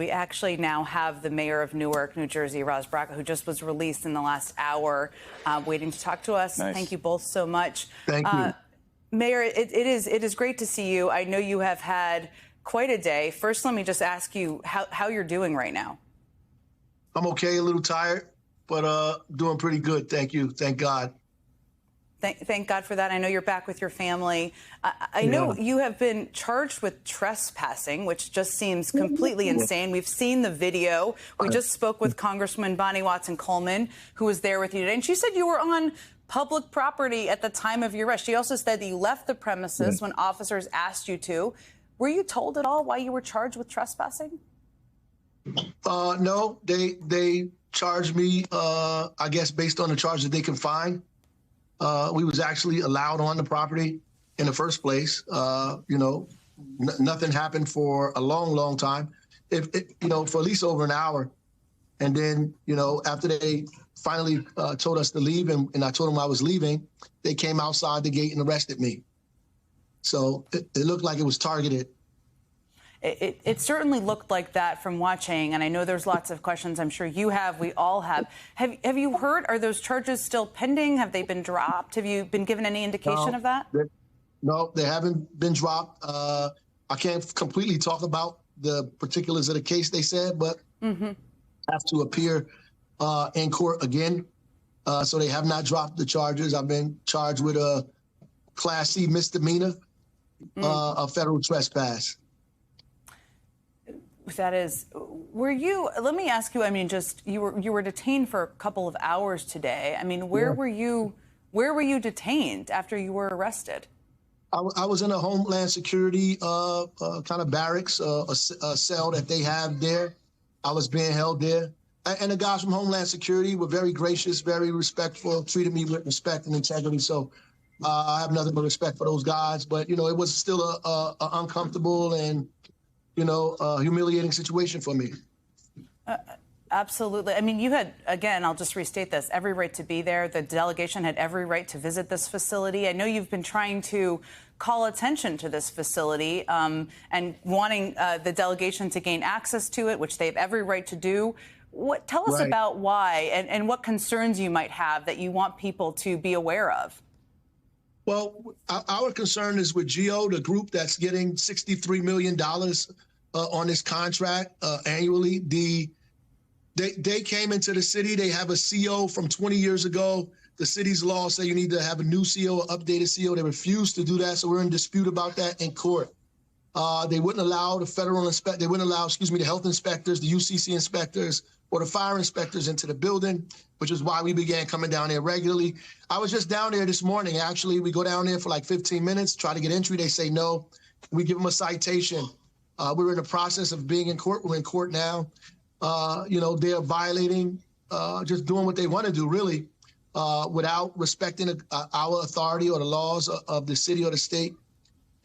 We actually now have the mayor of Newark, New Jersey, Ras Baraka, who just was released in the last hour, waiting to talk to us. Nice. Thank you both so much. Thank you. Mayor, it is great to see you. I know you have had quite a day. First, let me just ask you how you're doing right now. I'm okay, a little tired, but doing pretty good. Thank you. Thank God. Thank God for that. I know you're back with your family. I know you have been charged with trespassing, which just seems completely insane. We've seen the video. We just spoke with Congresswoman Bonnie Watson Coleman, who was there with you today, and she said you were on public property at the time of your arrest. She also said that you left the premises when officers asked you to. Were you told at all why you were charged with trespassing? No, they charged me, I guess, based on the charge that they can find. We was actually allowed on the property in the first place. Nothing happened for a long, long time. For at least over an hour. And then, after they finally told us to leave and I told them I was leaving, they came outside the gate and arrested me. So it looked like it was targeted. It certainly looked like that from watching, and I know there's lots of questions I'm sure you have, we all have. Have you heard, are those charges still pending? Have they been dropped? Have you been given any indication of that? No, they haven't been dropped. I can't completely talk about the particulars of the case, they said, but have to appear in court again. So they have not dropped the charges. I've been charged with a Class C misdemeanor, a federal trespass. That is, let me ask you, you were detained for a couple of hours today. Where were you detained after you were arrested? I was in a Homeland Security kind of barracks, a cell that they have there. I was being held there. And the guys from Homeland Security were very gracious, very respectful, treated me with respect and integrity. So I have nothing but respect for those guys. But, it was still a uncomfortable and humiliating situation for me. Absolutely. You had, again, I'll just restate this, every right to be there. The delegation had every right to visit this facility. I know you've been trying to call attention to this facility and wanting the delegation to gain access to it, which they have every right to do. Tell us about why and what concerns you might have that you want people to be aware of. Well, our concern is with GEO, the group that's getting $63 million on this contract annually. They came into the city. They have a CO from 20 years ago. The city's law say you need to have a new CO, updated CO. They refused to do that, so we're in dispute about that in court. They wouldn't allow the they wouldn't allow, the health inspectors, the UCC inspectors, or the fire inspectors into the building, which is why we began coming down there regularly. I was just down there this morning. Actually, we go down there for like 15 minutes, try to get entry. They say no. We give them a citation. We're in the process of being in court. We're in court now. They're violating, just doing what they want to do, really, without respecting our authority or the laws of the city or the state.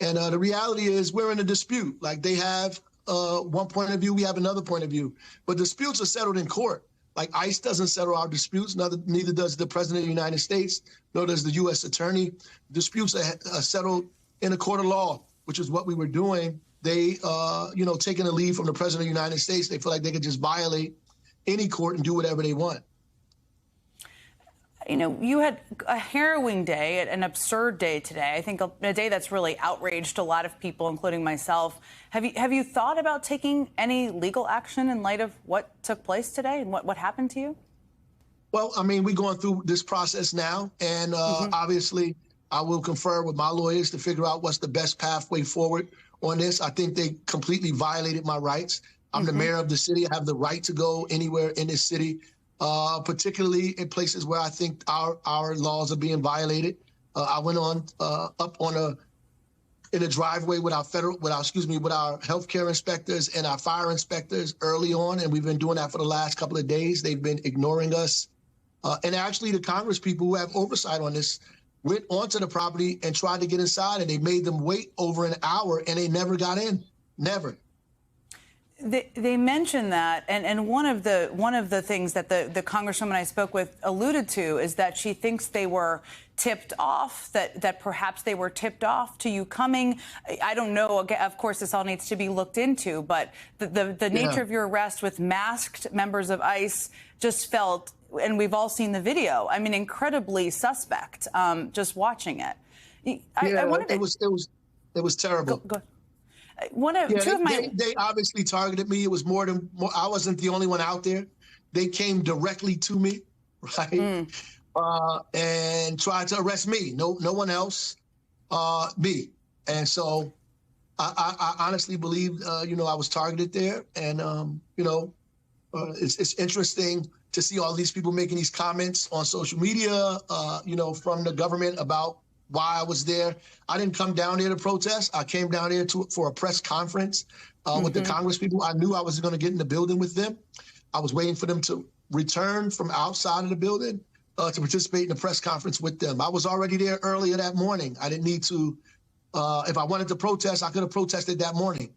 And the reality is we're in a dispute. Like, they have one point of view, we have another point of view. But disputes are settled in court. Like, ICE doesn't settle our disputes, neither does the President of the United States, nor does the U.S. Attorney. Disputes are settled in a court of law, which is what we were doing. They, taking a lead from the President of the United States, they feel like they could just violate any court and do whatever they want. You had a harrowing day, an absurd day today. I think a day that's really outraged a lot of people, including myself. Have you thought about taking any legal action in light of what took place today and what happened to you? Well, we're going through this process now, and obviously I will confer with my lawyers to figure out what's the best pathway forward on this. I think they completely violated my rights. I'm the mayor of the city. I have the right to go anywhere in this city, particularly in places where I think our laws are being violated. I went on up on in a driveway with our healthcare inspectors and our fire inspectors early on, and we've been doing that for the last couple of days. They've been ignoring us, and actually the Congress people who have oversight on this went onto the property and tried to get inside, and they made them wait over an hour, and they never got in, never. They mentioned that, and one of the things that the congresswoman I spoke with alluded to is that she thinks they were tipped off, that perhaps they were tipped off to you coming? I don't know. Of course, this all needs to be looked into, but the nature of your arrest with masked members of ICE just felt, and we've all seen the video, I mean, incredibly suspect, just watching it. It was terrible. Go. They obviously targeted me. It was more. I wasn't the only one out there. They came directly to me, right, and tried to arrest me. No one else, me. And so I honestly believe, I was targeted there. And it's interesting to see all these people making these comments on social media, from the government about why I was there. I didn't come down there to protest. I came down there for a press conference with the Congress people. I knew I was going to get in the building with them. I was waiting for them to return from outside of the building to participate in the press conference with them. I was already there earlier that morning. I didn't need to. If I wanted to protest, I could have protested that morning.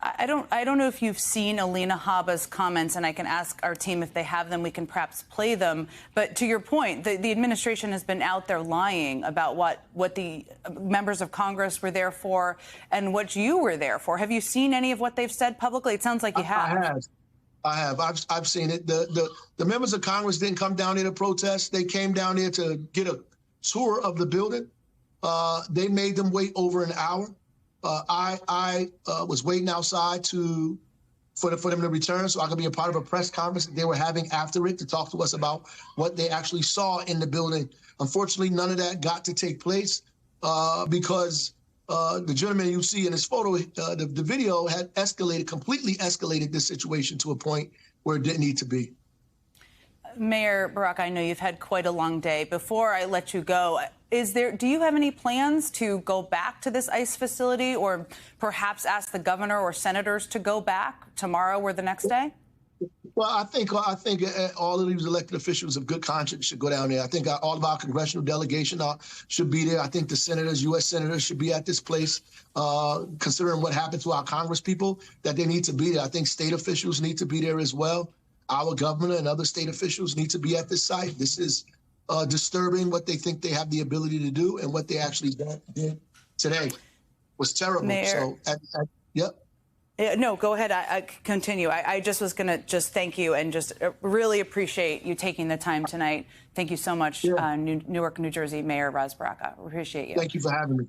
I don't know if you've seen Alina Habba's comments, and I can ask our team if they have them. We can perhaps play them. But to your point, the administration has been out there lying about what the members of Congress were there for and what you were there for. Have you seen any of what they've said publicly? It sounds like you have. I have. I've seen it. The members of Congress didn't come down there to protest. They came down there to get a tour of the building. They made them wait over an hour. I was waiting outside for them to return so I could be a part of a press conference that they were having after it to talk to us about what they actually saw in the building. Unfortunately, none of that got to take place because the gentleman you see in this photo, the video had completely escalated this situation to a point where it didn't need to be. Mayor Baraka, I know you've had quite a long day. Before I let you go, do you have any plans to go back to this ICE facility, or perhaps ask the governor or senators to go back tomorrow or the next day? Well, I think all of these elected officials of good conscience should go down there. I think all of our congressional delegation should be there. I think the senators, U.S. senators, should be at this place, considering what happened to our Congress people, that they need to be there. I think state officials need to be there as well. Our governor and other state officials need to be at this site. This is disturbing what they think they have the ability to do, and what they actually did today was terrible. Mayor, Yep. No, go ahead. I continue. I just was going to just thank you and just really appreciate you taking the time tonight. Thank you so much, Newark, New Jersey Mayor Ras Baraka. Appreciate you. Thank you for having me.